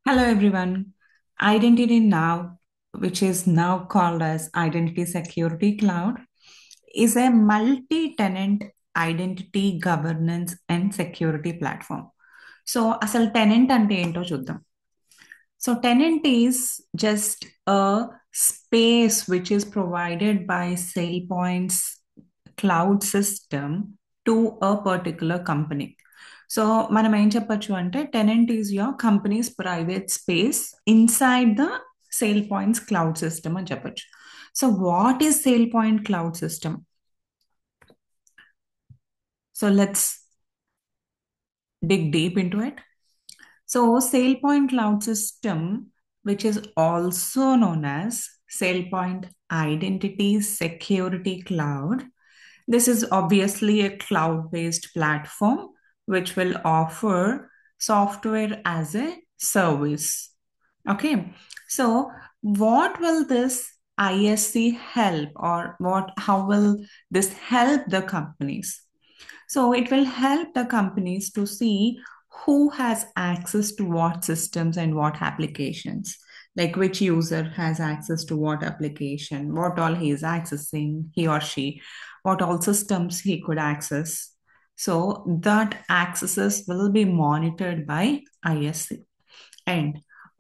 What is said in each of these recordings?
Hello, everyone. Identity Now, which is now called as Identity Security Cloud, is a multi tenant identity governance and security platform. So అసలు tenant అంటే ఏంటో చూద్దాం. So tenant is just a space which is provided by SailPoint's cloud system to a particular company. So మనం ఏం చెప్పొచ్చు అంటే tenant is your companies private space inside the sale points cloud system అని చెప్పొచ్చు. So what is sale point cloud system? So let's dig deep into it. So SailPoint Cloud System, which is also known as SailPoint Identity Security Cloud, this is obviously a cloud-based platform which will offer software as a service. Okay, so what will this ISC help, or how will this help the companies? So it will help the companies to see who has access to what systems and what applications, like which user has access to what application, what all he is accessing, he or she, what all systems he could access. So that accesses will be monitored by ISC. And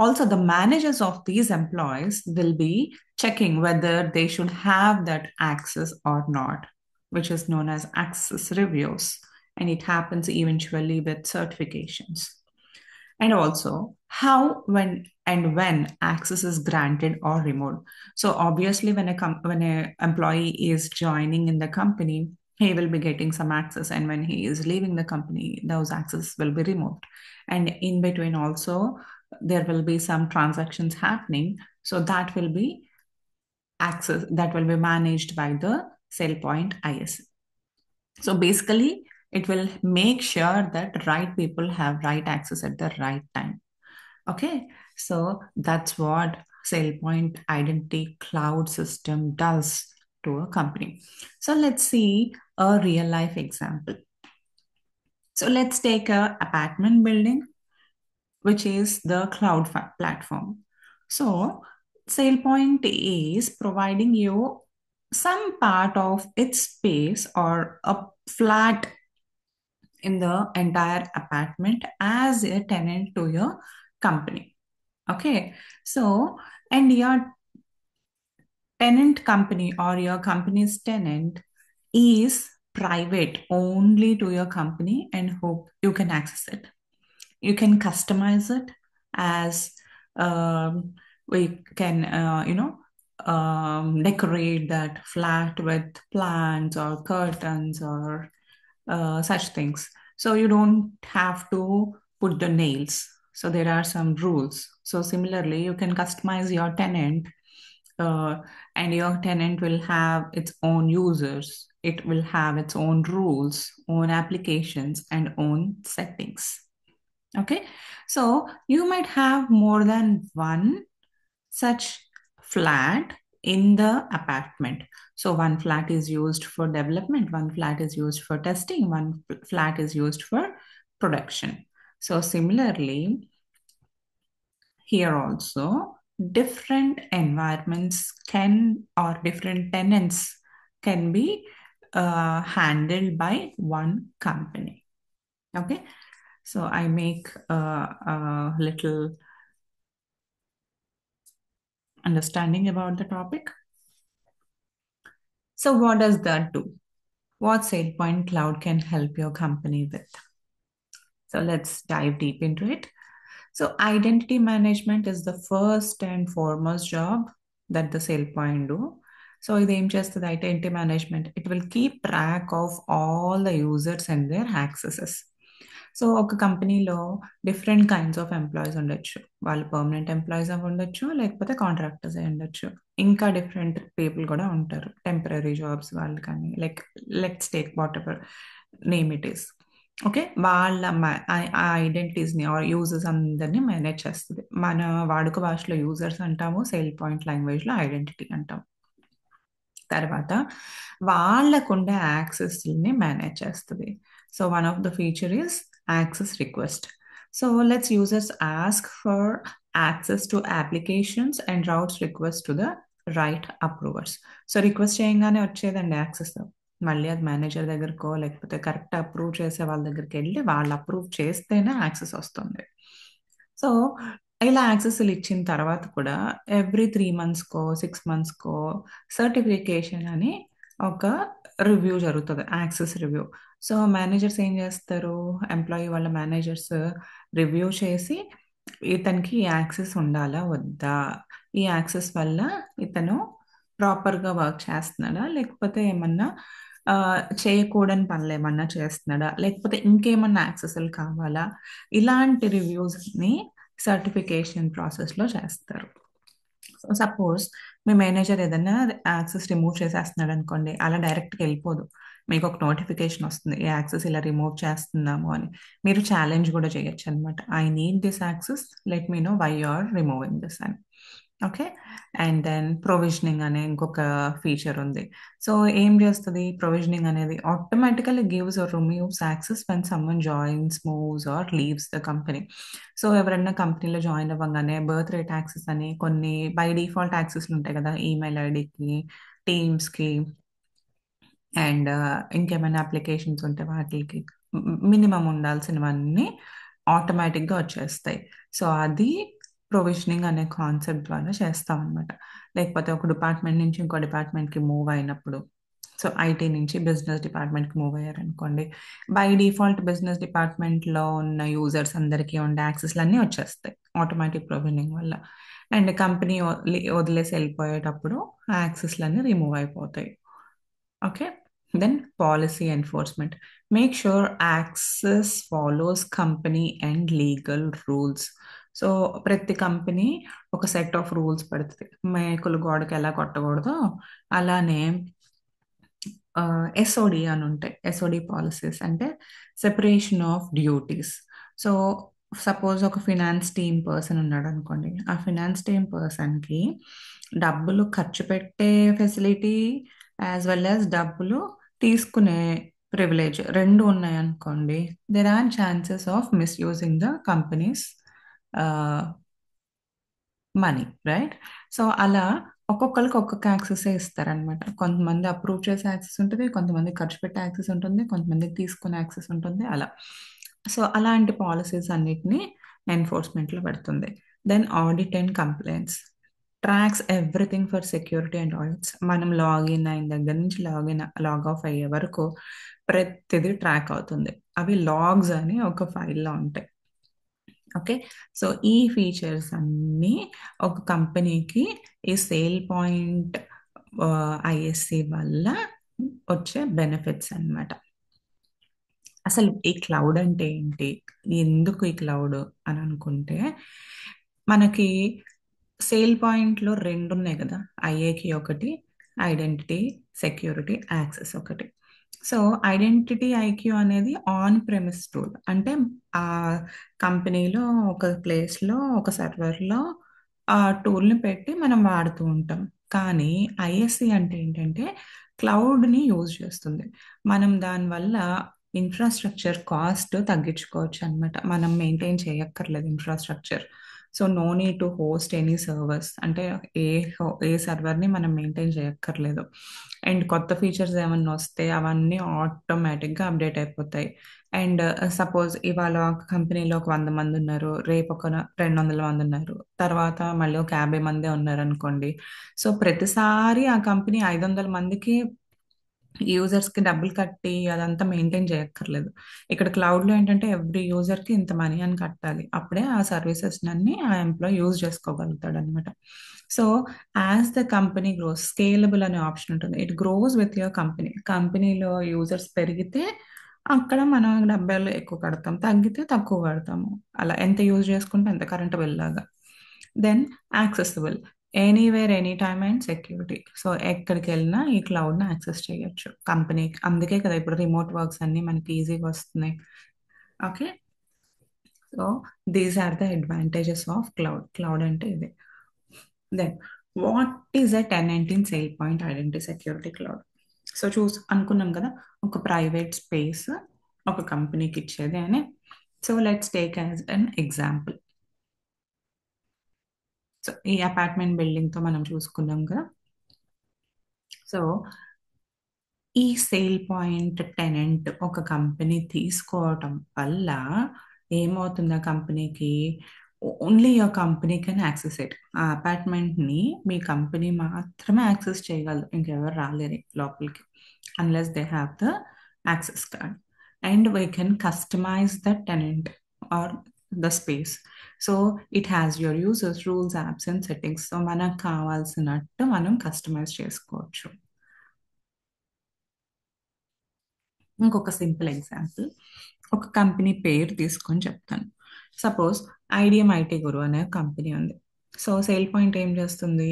also the managers of these employees will be checking whether they should have that access or not, which is known as access reviews. And it happens eventually with certifications. And also how, when access is granted or removed. So obviously when a employee is joining in the company, he will be getting some access, and when he is leaving the company, those access will be removed. And in between also there will be some transactions happening, so that will be access that will be managed by the SailPoint ISC. So basically it will make sure that right people have right access at the right time. Okay, so that's what SailPoint Identity Cloud System does to a company. So let's see a real life example. So let's take a apartment building, which is the cloud platform. So SailPoint is providing you some part of its space or a flat in the entire apartment as a tenant to your company. Okay, so and your tenant company or your company's tenant is private only to your company, and hope you can access it. You can customize it as we can, decorate that flat with plants or curtains or such things. So you don't have to put the nails. So there are some rules. So similarly, you can customize your tenant, uh, and your tenant will have its own users. It will have its own rules, own applications, and own settings. Okay, so you might have more than one such flat in the apartment. So one flat is used for development, one flat is used for testing, one flat is used for production. So similarly, here also different environments can, or different tenants can be handled by one company. Okay, so I make a little understanding about the topic. So what does that do? What SailPoint Cloud can help your company with? So let's dive deep into it. So identity management is the first and foremost job that the SailPoint do. So ఇది ఏం చేస్తుంది identity management? It will keep track of all the users and their accesses. So ఒక కంపెనీలో different kinds of employees ఉండొచ్చు. వాళ్ళు permanent employees అవి ఉండొచ్చు, లేకపోతే కాంట్రాక్టర్స్ అయి ఉండొచ్చు. ఇంకా డిఫరెంట్ పీపుల్ కూడా ఉంటారు, టెంపరీ జాబ్స్ వాళ్ళు కానీ, like let's take what ever name it is. Okay, వాళ్ళ ఆ ఐడెంటిటీస్ని ఆర్ యూజర్స్ అందరినీ మేనేజ్ చేస్తుంది. మన వాడుక భాషలో యూజర్స్ అంటాము, సేల్ పాయింట్ లాంగ్వేజ్లో ఐడెంటిటీ అంటాము. తర్వాత వాళ్ళకుండే యాక్సెస్ని మేనేజ్ చేస్తుంది. So one of the feature is access request. So let's users ask for access to applications and routes request to the right approvers. So request చేయగానే వచ్చేదండి యాక్సెస్. మళ్ళీ అది manager దగ్గరకో లేకపోతే correct approve చేసే వాళ్ళ దగ్గరికి వెళ్ళి వాళ్ళు అప్రూవ్ చేస్తేనే యాక్సెస్ వస్తుంది. సో ఇలా యాక్సెస్లు ఇచ్చిన తర్వాత కూడా ఎవ్రీ 3 మంత్స్కో 6 మంత్స్కో సర్టిఫికేషన్ అని ఒక రివ్యూ జరుగుతుంది, యాక్సెస్ రివ్యూ. సో మేనేజర్స్ ఏం చేస్తారు, ఎంప్లాయీ వాళ్ళ మేనేజర్స్ రివ్యూ చేసి ఇతనికి యాక్సెస్ ఉండాలా వద్దా, ఈ యాక్సెస్ వల్ల ఇతను ప్రాపర్గా వర్క్ చేస్తున్నాడా లేకపోతే ఏమన్నా చేయకూడని పనులు ఏమన్నా చేస్తున్నాడా లేకపోతే ఇంకేమన్నా యాక్సెస్లు కావాలా, ఇలాంటి రివ్యూస్ని సర్టిఫికేషన్ ప్రాసెస్లో చేస్తారు. సపోజ్ మీ మేనేజర్ ఏదైనా యాక్సెస్ రిమూవ్ చేసేస్తున్నాడు అనుకోండి, అలా డైరెక్ట్గా వెళ్ళిపోదు, మీకు ఒక నోటిఫికేషన్ వస్తుంది ఈ యాక్సెస్ ఇలా రిమూవ్ చేస్తున్నాము అని. మీరు ఛాలెంజ్ కూడా చేయొచ్చు అనమాట, I need this access, let me know why you are removing this అని. ఓకే. అండ్ దెన్ ప్రొవిజనింగ్ అనే ఇంకొక ఫీచర్ ఉంది. సో ఏం చేస్తుంది ప్రొవిజనింగ్ అనేది, automatically gives or removes access when someone joins, moves or leaves the company. So ఎవరైనా కంపెనీలో join అవ్వగానే బర్త్ రేట్ యాక్సెస్ అని కొన్ని బై డిఫాల్ట్ యాక్సెస్లు ఉంటాయి కదా, ఈమెయిల్ ఐడికి, టీమ్స్కి, అండ్ ఇంకేమైనా అప్లికేషన్స్ ఉంటే వాటికి మినిమం ఉండాల్సినవన్నీ ఆటోమేటిక్గా వచ్చేస్తాయి. సో అది ప్రొవిజనింగ్ అనే కాన్సెప్ట్ ద్వారా చేస్తాం అనమాట. లేకపోతే ఒక డిపార్ట్మెంట్ నుంచి ఇంకో డిపార్ట్మెంట్కి మూవ్ అయినప్పుడు, సో ఐటీ నుంచి బిజినెస్ డిపార్ట్మెంట్కి మూవ్ అయ్యారనుకోండి, బై డిఫాల్ట్ బిజినెస్ డిపార్ట్మెంట్లో ఉన్న యూజర్స్ అందరికీ ఉండే యాక్సెస్లు అన్నీ వచ్చేస్తాయి ఆటోమేటిక్ ప్రొవిజనింగ్ వల్ల. అండ్ కంపెనీ వదిలేసి వెళ్ళిపోయేటప్పుడు ఆ యాక్సెస్లన్నీ రిమూవ్ అయిపోతాయి. Okay. Then policy enforcement, make sure access follows company and legal rules. So ప్రతి కంపెనీ ఒక సెట్ ఆఫ్ రూల్స్ పెడుతుంది, మేకులు గోడకి ఎలా కొట్టకూడదో అలానే ఎస్ఓడి అని ఉంటాయి. ఎస్ఓడి పాలసీస్ అంటే separation of duties. So suppose ఒక ఫినాన్స్ టీమ్ పర్సన్ ఉన్నాడు అనుకోండి, ఆ ఫినాన్స్ టీమ్ పర్సన్కి డబ్బులు ఖర్చు పెట్టే ఫెసిలిటీ యాజ్ వెల్ యాజ్ డబ్బులు తీసుకునే ప్రివిలేజ్ రెండు ఉన్నాయనుకోండి, there are chances of misusing the company's money, right? So అలా ఒక్కొక్కరికి ఒక్కొక్క యాక్సెస్ ఇస్తారనమాట. కొంతమంది అప్రూవ్ చేసే యాక్సెస్ ఉంటుంది, కొంతమంది ఖర్చు పెట్టే యాక్సెస్ ఉంటుంది, కొంతమందికి తీసుకునే యాక్సెస్ ఉంటుంది, అలా. సో అలాంటి పాలసీస్ అన్నిటిని ఎన్ఫోర్స్మెంట్లో పెడుతుంది. Then audit and complaints, tracks everything for security and audits. మనం లాగిన్ అయిన దగ్గర నుంచి లాగ్ ఆఫ్ అయ్యే వరకు ప్రతిదీ ట్రాక్ అవుతుంది. అవి లాగ్స్ అని ఒక ఫైల్లో ఉంటాయి. ఓకే. సో ఈ ఫీచర్స్ అన్నీ ఒక కంపెనీకి ఈ సేల్ పాయింట్ ఐఎస్సి వల్ల వచ్చే బెనిఫిట్స్ అన్నమాట. అసలు ఈ క్లౌడ్ అంటే ఏంటి, ఎందుకు ఈ క్లౌడ్ అని అనుకుంటే, మనకి సేల్ పాయింట్లో రెండు ఉన్నాయి కదా, ఐఏకి ఒకటి, ఐడెంటిటీ సెక్యూరిటీ యాక్సెస్ ఒకటి. సో ఐడెంటిటీ ఐక్యూ అనేది ఆన్ ప్రెమిస్ టూల్, అంటే ఆ కంపెనీలో ఒక ప్లేస్లో ఒక సర్వర్లో ఆ టూల్ని పెట్టి మనం వాడుతూ ఉంటాం. కానీ ఐఎస్సి అంటే ఏంటంటే క్లౌడ్ని యూజ్ చేస్తుంది. మనం దానివల్ల ఇన్ఫ్రాస్ట్రక్చర్ కాస్ట్ తగ్గించుకోవచ్చు అనమాట. మనం మెయింటైన్ చేయక్కర్లేదు infrastructure. So no need to host any servers, అంటే ఏ సర్వర్ని మనం మెయింటైన్ చేయక్కర్లేదు. అండ్ కొత్త ఫీచర్స్ ఏమన్నా వస్తే అవన్నీ ఆటోమేటిక్గా అప్డేట్ అయిపోతాయి. అండ్ సపోజ్ ఇవాళ కంపెనీలో ఒక 100 మంది ఉన్నారు, రేపు ఒక 200 మంది ఉన్నారు, తర్వాత మళ్ళీ ఒక 50 మందే ఉన్నారు అనుకోండి. సో ప్రతిసారి ఆ కంపెనీ 500 మందికి యూజర్స్కి డబ్బులు కట్టి అదంతా మెయింటైన్ చేయక్కర్లేదు. ఇక్కడ క్లౌడ్లో ఏంటంటే ఎవ్రీ యూజర్కి ఇంత మనీ అని కట్టాలి, అప్పుడే ఆ సర్వీసెస్ అన్ని ఆ ఎంప్లాయ్ యూజ్ చేసుకోగలుగుతాడు అనమాట. So as the company gross, scalable అనే ఆప్షన్ ఉంటుంది, it grows with your company. కంపెనీలో యూజర్స్ పెరిగితే అక్కడ మనం డబ్బులు ఎక్కువ కడతాం, తగ్గితే తక్కువ కడతాము, అలా ఎంత యూజ్ చేసుకుంటే ఎంత కరెంట్ బిల్ లాగా. Then accessible, anywhere any time and security. So ఎక్కడికి వెళ్ళినా ఈ క్లౌడ్ని యాక్సెస్ చేయొచ్చు కంపెనీకి. అందుకే కదా ఇప్పుడు రిమోట్ వర్క్స్ అన్ని మనకి ఈజీగా వస్తున్నాయి. Okay. So these are the advantages of cloud. Cloud అంటే ఇది. Then what is a 1019 SailPoint identity security cloud? So అనుకున్నాం కదా, ఒక ప్రైవేట్ స్పేస్ ఒక కంపెనీకి ఇచ్చేది అని. So let's take as an example. So ఈ అపార్ట్మెంట్ బిల్డింగ్ తో మనం చూసుకున్నాం కదా. సో ఈ సేల్ పాయింట్ టెనెంట్ ఒక కంపెనీ తీసుకోవటం వల్ల ఏమవుతుంది ఆ కంపెనీకి? ఓన్లీ ఆ కంపెనీ కెన్ యాక్సెస్ ఇట్. ఆ అపార్ట్మెంట్ని మీ కంపెనీ మాత్రమే యాక్సెస్ చేయగలరు, ఇంకెవరు రాలేరు లోపలికి, unless they have the access card. And we can customise the tenant or the space. So it has your users, rules, apps and settings. So మనకు కావాల్సినట్టు మనం customise చేసుకోవచ్చు. ఇంకొక సింపుల్ ఎగ్జాంపుల్, ఒక కంపెనీ పేరు తీసుకొని చెప్తాను. సపోజ్ ఐడిఎం ఐటీ గురు అనే కంపెనీ ఉంది. సో సేల్ పాయింట్ ఏం చేస్తుంది?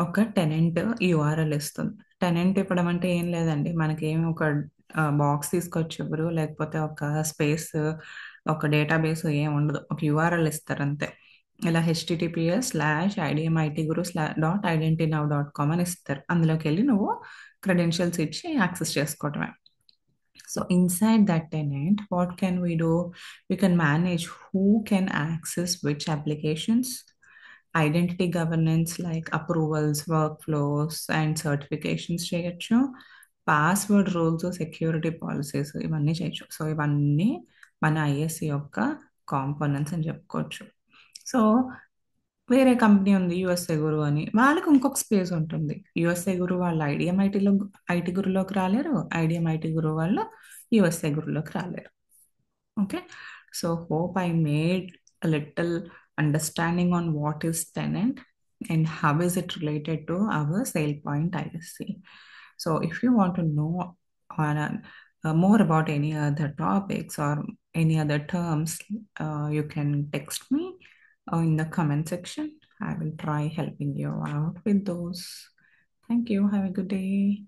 ఒక టెనెంట్ యూఆర్ఎల్ ఇస్తుంది. టెనెంట్ ఇవ్వడం అంటే ఏం లేదండి, మనకి ఏమి ఒక బాక్స్ తీసుకొచ్చి ఇవ్వరు, లేకపోతే ఒక స్పేస్, ఒక డేటాబేస్ ఏం ఉండదు, ఒక యూఆర్ఎల్ ఇస్తారు అంతే. ఇలా https://idmitguru.identinow.com అని ఇస్తారు. అందులోకి వెళ్ళి నువ్వు క్రెడెన్షియల్స్ ఇచ్చి యాక్సెస్ చేసుకోవటమే. So inside that tenant, what can we do? We can manage who can access which applications, identity governance like approvals, workflows, and certifications చేయొచ్చు. పాస్వర్డ్ రూల్స్, సెక్యూరిటీ పాలసీస్ ఇవన్నీ చేయొచ్చు. సో ఇవన్నీ మన ఐఎస్సి యొక్క components అని చెప్పుకోవచ్చు. So వేరే company ఉంది యుఎస్ఏ గురు అని, వాళ్ళకి ఇంకొక స్పేస్ ఉంటుంది. యుఎస్ఏ గురు వాళ్ళు ఐటీ గురులోకి రాలేరు, ఐడిఎం ఐటీ గురు వాళ్ళు యుఎస్ఏ గురులోకి రాలేరు. Okay, so hope I made a little understanding on what is tenant and how is it related to our sale point ISC. So if you want to know on more about any other topics or any other terms, you can text me in the comment section. I will try helping you out with those. Thank you. Have a good day.